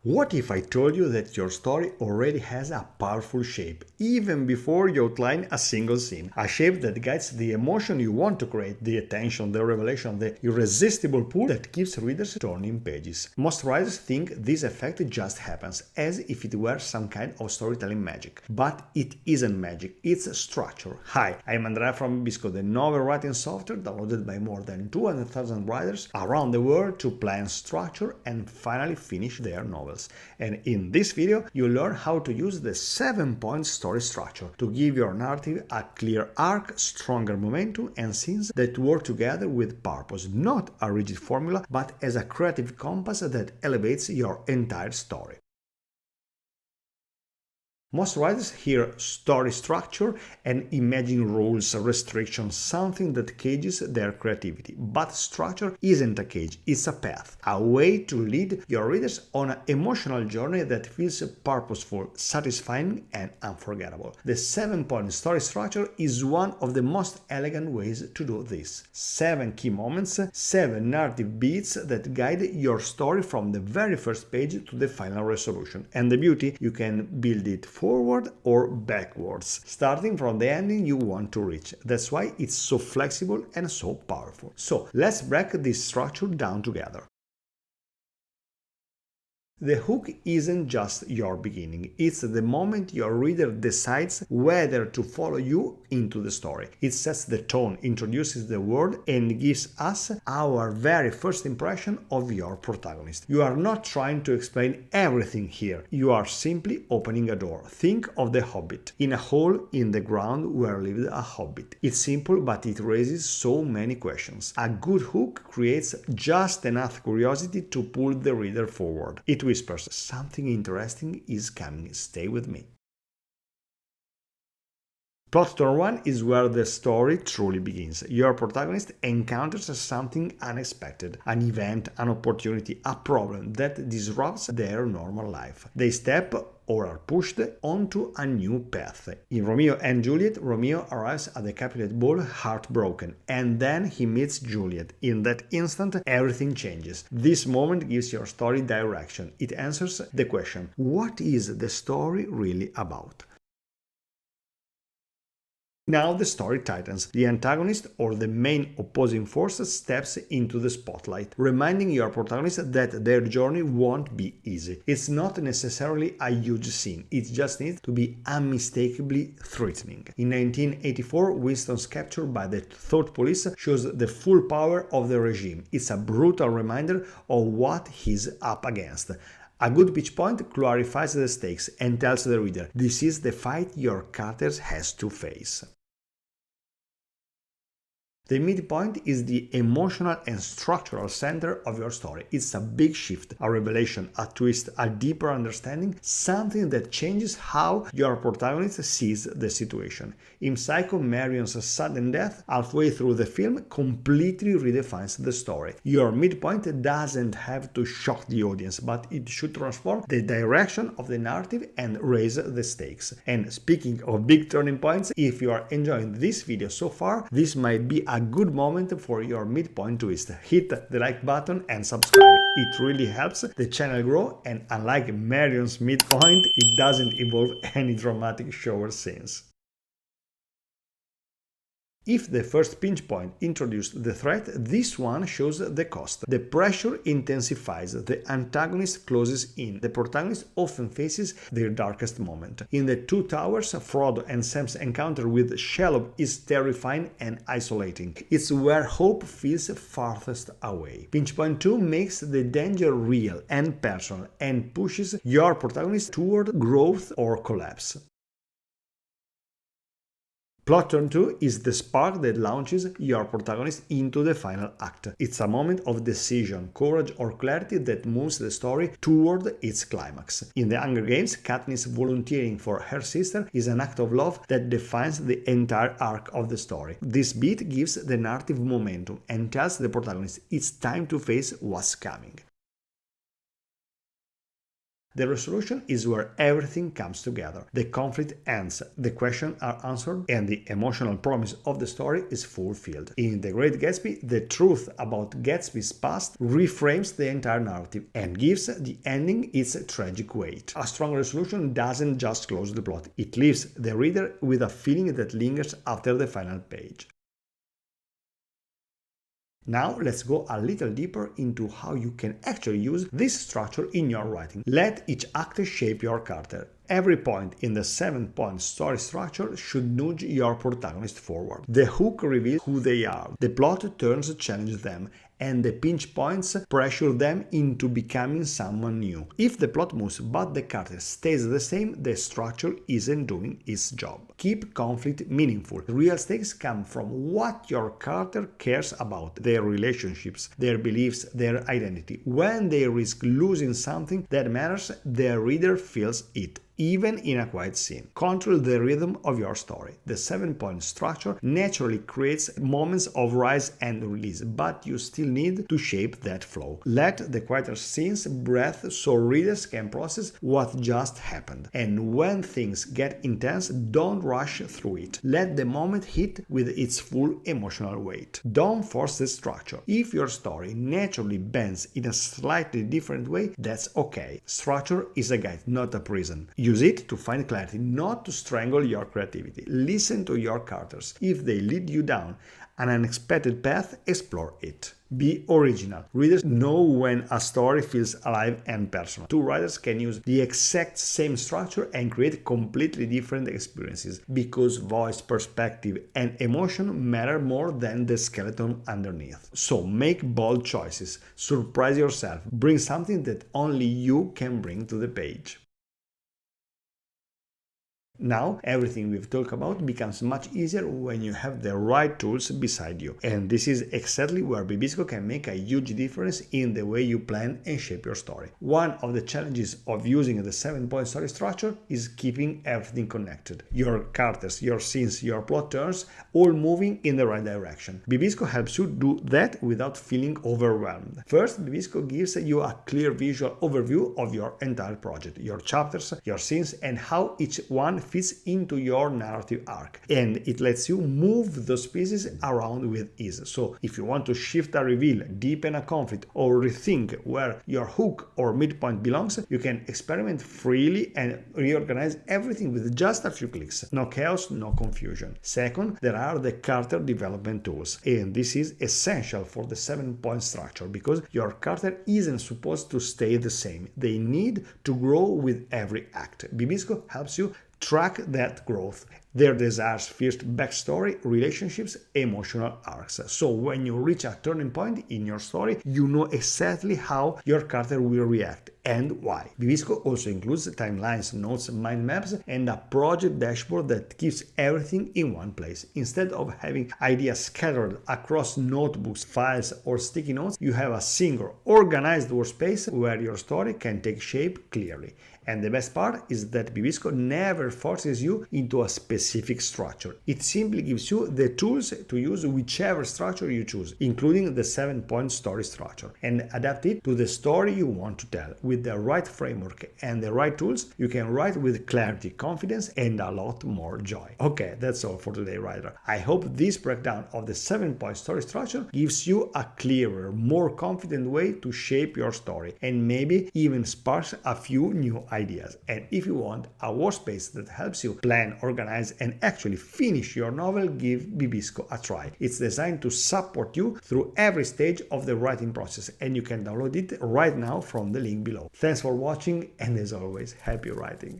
What if I told you that your story already has a powerful shape, even before you outline a single scene? A shape that guides the emotion you want to create, the attention, the revelation, the irresistible pull that keeps readers turning pages. Most writers think this effect just happens, as if it were some kind of storytelling magic. But it isn't magic, it's structure. Hi, I'm Andrea from bibisco, the novel writing software downloaded by more than 200,000 writers around the world to plan structure and finally finish their novels. And in this video, you'll learn how to use the 7-point story structure to give your narrative a clear arc, stronger momentum, and scenes that work together with purpose, not a rigid formula, but as a creative compass that elevates your entire story. Most writers hear story structure and imagine rules, restrictions, something that cages their creativity. But structure isn't a cage, it's a path, a way to lead your readers on an emotional journey that feels purposeful, satisfying, and unforgettable. The 7-point story structure is one of the most elegant ways to do this. 7 key moments, 7 narrative beats that guide your story from the very first page to the final resolution. And the beauty, you can build it forward or backwards, starting from the ending you want to reach. That's why it's so flexible and so powerful. So let's break this structure down together. The hook isn't just your beginning, it's the moment your reader decides whether to follow you into the story. It sets the tone, introduces the world, and gives us our very first impression of your protagonist. You are not trying to explain everything here, you are simply opening a door. Think of the Hobbit, in a hole in the ground where lived a hobbit. It's simple, but it raises so many questions. A good hook creates just enough curiosity to pull the reader forward. It whispers, "Something interesting is coming, stay with me." Plot turn 1 is where the story truly begins. Your protagonist encounters something unexpected, an event, an opportunity, a problem that disrupts their normal life. They step or are pushed onto a new path. In Romeo and Juliet, Romeo arrives at the Capulet ball heartbroken, and then he meets Juliet. In that instant, everything changes. This moment gives your story direction. It answers the question, what is the story really about? Now the story tightens. The antagonist or the main opposing force steps into the spotlight, reminding your protagonist that their journey won't be easy. It's not necessarily a huge scene, it just needs to be unmistakably threatening. In 1984, Winston's capture by the thought police shows the full power of the regime. It's a brutal reminder of what he's up against. A good pitch point clarifies the stakes and tells the reader, this is the fight your character has to face. The midpoint is the emotional and structural center of your story. It's a big shift, a revelation, a twist, a deeper understanding, something that changes how your protagonist sees the situation. In Psycho, Marion's sudden death halfway through the film completely redefines the story. Your midpoint doesn't have to shock the audience, but it should transform the direction of the narrative and raise the stakes. And speaking of big turning points, if you are enjoying this video so far, this might be a good moment for your midpoint twist. Hit the like button and subscribe. It really helps the channel grow, and unlike Marion's midpoint, it doesn't involve any dramatic shower scenes. If the first pinch point introduced the threat, this one shows the cost. The pressure intensifies, the antagonist closes in, the protagonist often faces their darkest moment. In The Two Towers, Frodo and Sam's encounter with Shelob is terrifying and isolating. It's where hope feels farthest away. Pinch point 2 makes the danger real and personal and pushes your protagonist toward growth or collapse. Plot turn 2 is the spark that launches your protagonist into the final act. It's a moment of decision, courage or clarity that moves the story toward its climax. In The Hunger Games, Katniss volunteering for her sister is an act of love that defines the entire arc of the story. This beat gives the narrative momentum and tells the protagonist it's time to face what's coming. The resolution is where everything comes together. The conflict ends, the questions are answered, and the emotional promise of the story is fulfilled. In The Great Gatsby, the truth about Gatsby's past reframes the entire narrative and gives the ending its tragic weight. A strong resolution doesn't just close the plot, it leaves the reader with a feeling that lingers after the final page. Now let's go a little deeper into how you can actually use this structure in your writing. Let each act shape your character. Every point in the 7-point story structure should nudge your protagonist forward. The hook reveals who they are, the plot turns to challenge them, and the pinch points pressure them into becoming someone new. If the plot moves but the character stays the same, the structure isn't doing its job. Keep conflict meaningful. Real stakes come from what your character cares about, their relationships, their beliefs, their identity. When they risk losing something that matters, the reader feels it, even in a quiet scene. Control the rhythm of your story. The 7-point structure naturally creates moments of rise and release, but you still need to shape that flow. Let the quieter scenes breathe so readers can process what just happened. And when things get intense, don't rush through it. Let the moment hit with its full emotional weight. Don't force the structure. If your story naturally bends in a slightly different way, that's okay. Structure is a guide, not a prison. Use it to find clarity, not to strangle your creativity. Listen to your characters. If they lead you down an unexpected path, explore it. Be original. Readers know when a story feels alive and personal. Two writers can use the exact same structure and create completely different experiences because voice, perspective, and emotion matter more than the skeleton underneath. So make bold choices. Surprise yourself. Bring something that only you can bring to the page. Now, everything we've talked about becomes much easier when you have the right tools beside you. And this is exactly where Bibisco can make a huge difference in the way you plan and shape your story. One of the challenges of using the 7-point story structure is keeping everything connected. Your characters, your scenes, your plot turns, all moving in the right direction. Bibisco helps you do that without feeling overwhelmed. First, Bibisco gives you a clear visual overview of your entire project, your chapters, your scenes, and how each one fits into your narrative arc, and it lets you move those pieces around with ease. So if you want to shift a reveal, deepen a conflict, or rethink where your hook or midpoint belongs, you can experiment freely and reorganize everything with just a few clicks. No chaos, no confusion. Second, there are the character development tools, and this is essential for the 7-point structure because your character isn't supposed to stay the same. They need to grow with every act. Bibisco helps you track that growth, their desires, first backstory, relationships, emotional arcs. So when you reach a turning point in your story, you know exactly how your character will react and why. Bibisco also includes timelines, notes, mind maps, and a project dashboard that keeps everything in one place. Instead of having ideas scattered across notebooks, files, or sticky notes, you have a single, organized workspace where your story can take shape clearly. And the best part is that Bibisco never forces you into a specific structure. It simply gives you the tools to use whichever structure you choose, including the 7-point story structure, and adapt it to the story you want to tell. With the right framework and the right tools, you can write with clarity, confidence, and a lot more joy. Okay, that's all for today, writer. I hope this breakdown of the 7-point story structure gives you a clearer, more confident way to shape your story, and maybe even sparks a few new ideas. And if you want a workspace that helps you plan, organize, and actually finish your novel, give Bibisco a try. It's designed to support you through every stage of the writing process, and you can download it right now from the link below. Thanks for watching, and as always, happy writing!